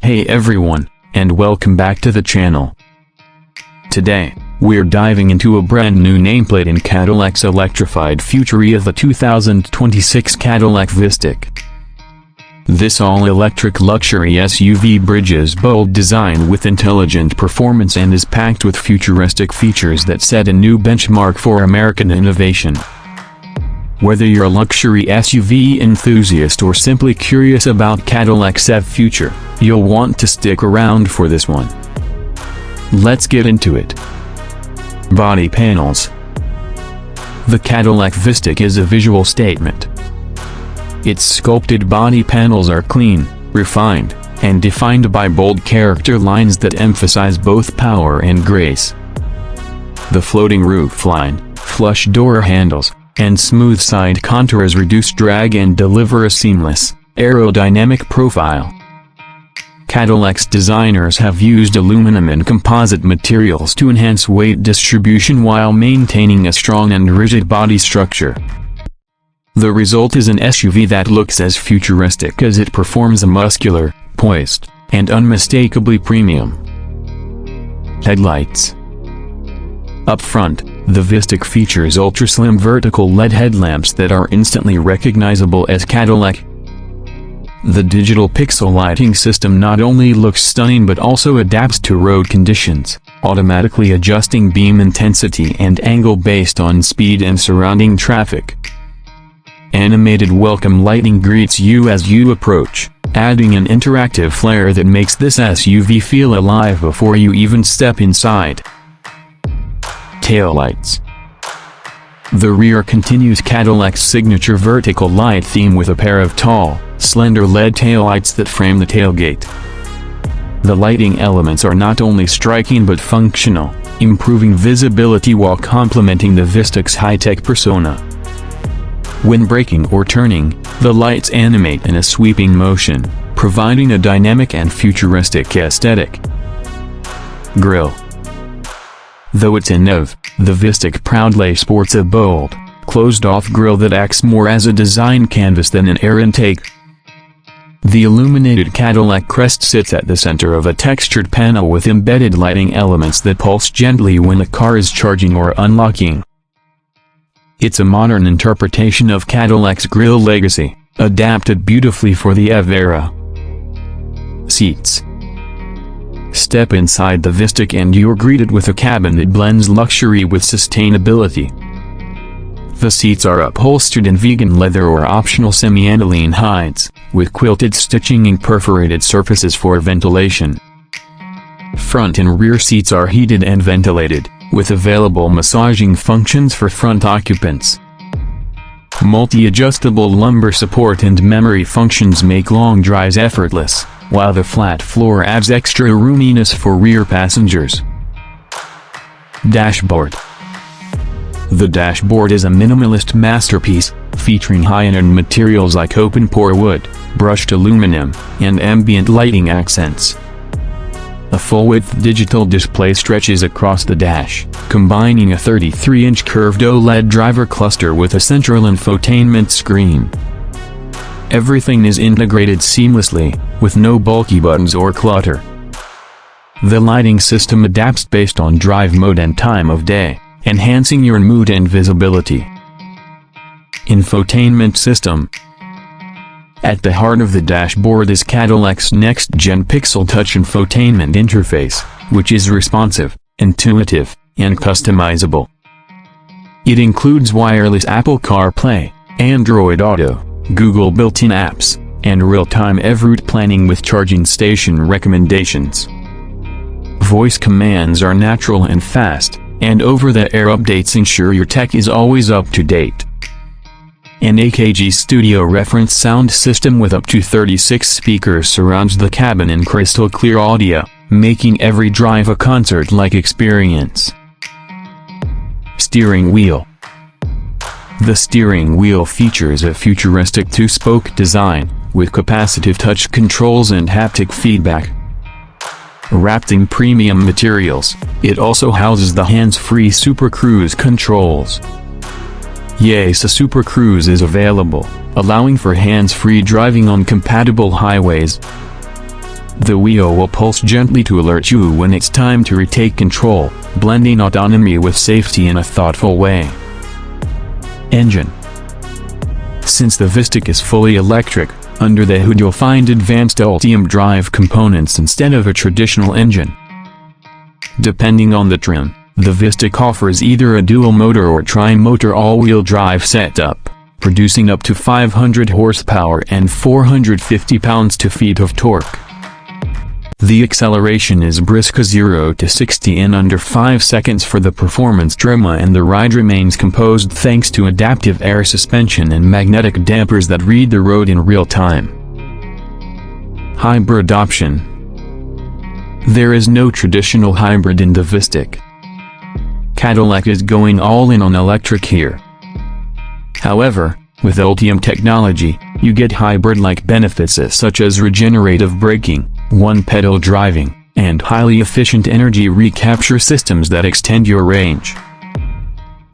Hey everyone, and welcome back to the channel. Today, we're diving into a brand new nameplate in Cadillac's electrified Futuria, the 2026 Cadillac Vistiq. This all-electric luxury SUV bridges bold design with intelligent performance and is packed with futuristic features that set a new benchmark for American innovation. Whether you're a luxury SUV enthusiast or simply curious about Cadillac's future, you'll want to stick around for this one. Let's get into it. Body panels. The Cadillac Vistiq is a visual statement. Its sculpted body panels are clean, refined, and defined by bold character lines that emphasize both power and grace. The floating roofline, flush door handles, and smooth side contours reduce drag and deliver a seamless, aerodynamic profile. Cadillac's designers have used aluminum and composite materials to enhance weight distribution while maintaining a strong and rigid body structure. The result is an SUV that looks as futuristic as it performs, a muscular, poised, and unmistakably premium. Headlights. Up front, the Vistiq features ultra-slim vertical LED headlamps that are instantly recognizable as Cadillac. The digital pixel lighting system not only looks stunning but also adapts to road conditions, automatically adjusting beam intensity and angle based on speed and surrounding traffic. Animated welcome lighting greets you as you approach, adding an interactive flair that makes this SUV feel alive before you even step inside. Taillights. The rear continues Cadillac's signature vertical light theme with a pair of tall, slender LED taillights that frame the tailgate. The lighting elements are not only striking but functional, improving visibility while complementing the Vistiq's high-tech persona. When braking or turning, the lights animate in a sweeping motion, providing a dynamic and futuristic aesthetic. Grille. Though it's a NEV, the Vistiq proudly sports a bold, closed-off grille that acts more as a design canvas than an air intake. The illuminated Cadillac crest sits at the center of a textured panel with embedded lighting elements that pulse gently when the car is charging or unlocking. It's a modern interpretation of Cadillac's grille legacy, adapted beautifully for the EV era. Seats. Step inside the Vistiq and you're greeted with a cabin that blends luxury with sustainability. The seats are upholstered in vegan leather or optional semi-aniline hides, with quilted stitching and perforated surfaces for ventilation. Front and rear seats are heated and ventilated, with available massaging functions for front occupants. Multi-adjustable lumbar support and memory functions make long drives effortless, while the flat floor adds extra roominess for rear passengers. Dashboard. The dashboard is a minimalist masterpiece, featuring high-end materials like open-pore wood, brushed aluminum, and ambient lighting accents. A full-width digital display stretches across the dash, combining a 33-inch curved OLED driver cluster with a central infotainment screen. Everything is integrated seamlessly, with no bulky buttons or clutter. The lighting system adapts based on drive mode and time of day, enhancing your mood and visibility. Infotainment system. At the heart of the dashboard is Cadillac's next-gen Pixel Touch infotainment interface, which is responsive, intuitive, and customizable. It includes wireless Apple CarPlay, Android Auto, Google built-in apps, and real-time EV route planning with charging station recommendations. Voice commands are natural and fast, and over-the-air updates ensure your tech is always up to date. An AKG Studio reference sound system with up to 36 speakers surrounds the cabin in crystal-clear audio, making every drive a concert-like experience. Steering wheel. The steering wheel features a futuristic two-spoke design, with capacitive touch controls and haptic feedback. Wrapped in premium materials, it also houses the hands-free Super Cruise controls. Yes, a Super Cruise is available, allowing for hands-free driving on compatible highways. The wheel will pulse gently to alert you when it's time to retake control, blending autonomy with safety in a thoughtful way. Engine. Since the Vistiq is fully electric, under the hood you'll find advanced Ultium drive components instead of a traditional engine. Depending on the trim, the Vistiq offers either a dual-motor or tri-motor all-wheel drive setup, producing up to 500 horsepower and 450 pounds-feet of torque. The acceleration is brisk, 0 to 60 in under 5 seconds for the performance drama, and the ride remains composed thanks to adaptive air suspension and magnetic dampers that read the road in real time. Hybrid option. There is no traditional hybrid in the Vistiq. Cadillac is going all in on electric here. However, with Ultium technology, you get hybrid-like benefits such as regenerative braking, one-pedal driving, and highly efficient energy recapture systems that extend your range.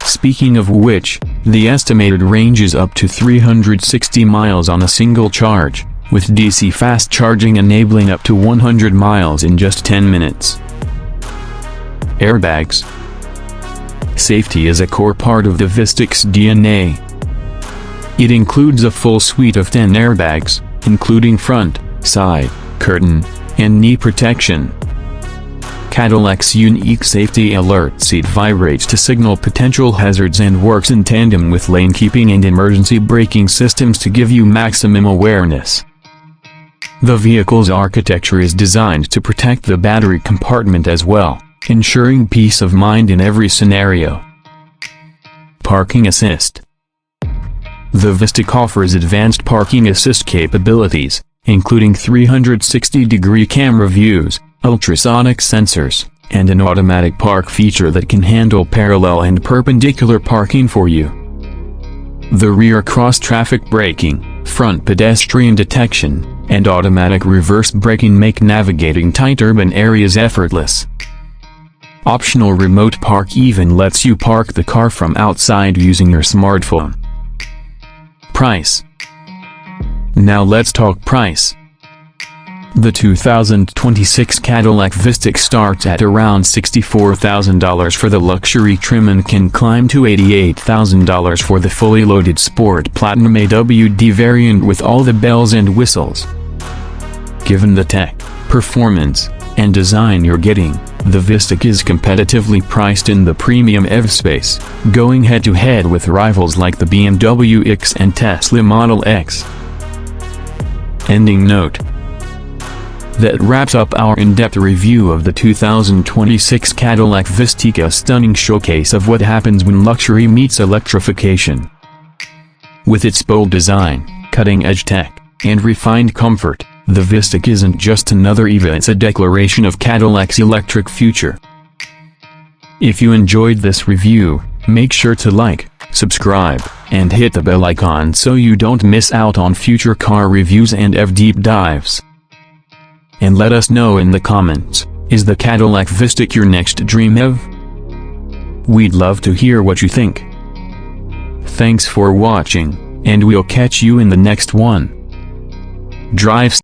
Speaking of which, the estimated range is up to 360 miles on a single charge, with DC fast charging enabling up to 100 miles in just 10 minutes. Airbags. Safety is a core part of the Vistiq's DNA. It includes a full suite of 10 airbags, including front, side, curtain, and knee protection. Cadillac's unique safety alert seat vibrates to signal potential hazards and works in tandem with lane keeping and emergency braking systems to give you maximum awareness. The vehicle's architecture is designed to protect the battery compartment as well, ensuring peace of mind in every scenario. Parking assist. The Vistiq offers advanced parking assist capabilities, including 360-degree camera views, ultrasonic sensors, and an automatic park feature that can handle parallel and perpendicular parking for you. The rear cross-traffic braking, front pedestrian detection, and automatic reverse braking make navigating tight urban areas effortless. Optional remote park even lets you park the car from outside using your smartphone. Price. Now let's talk price. The 2026 Cadillac Vistiq starts at around $64,000 for the luxury trim and can climb to $88,000 for the fully loaded Sport Platinum AWD variant with all the bells and whistles. Given the tech, performance, and design you're getting, the Vistiq is competitively priced in the premium EV space, going head-to-head with rivals like the BMW X and Tesla Model X. Ending note. That wraps up our in-depth review of the 2026 Cadillac Vistiq, a stunning showcase of what happens when luxury meets electrification. With its bold design, cutting-edge tech, and refined comfort, the Vistiq isn't just another EV, it's a declaration of Cadillac's electric future. If you enjoyed this review, make sure to like, subscribe, and hit the bell icon so you don't miss out on future car reviews and EV deep dives. And let us know in the comments, is the Cadillac Vistiq your next dream EV? We'd love to hear what you think. Thanks for watching, and we'll catch you in the next one. Drive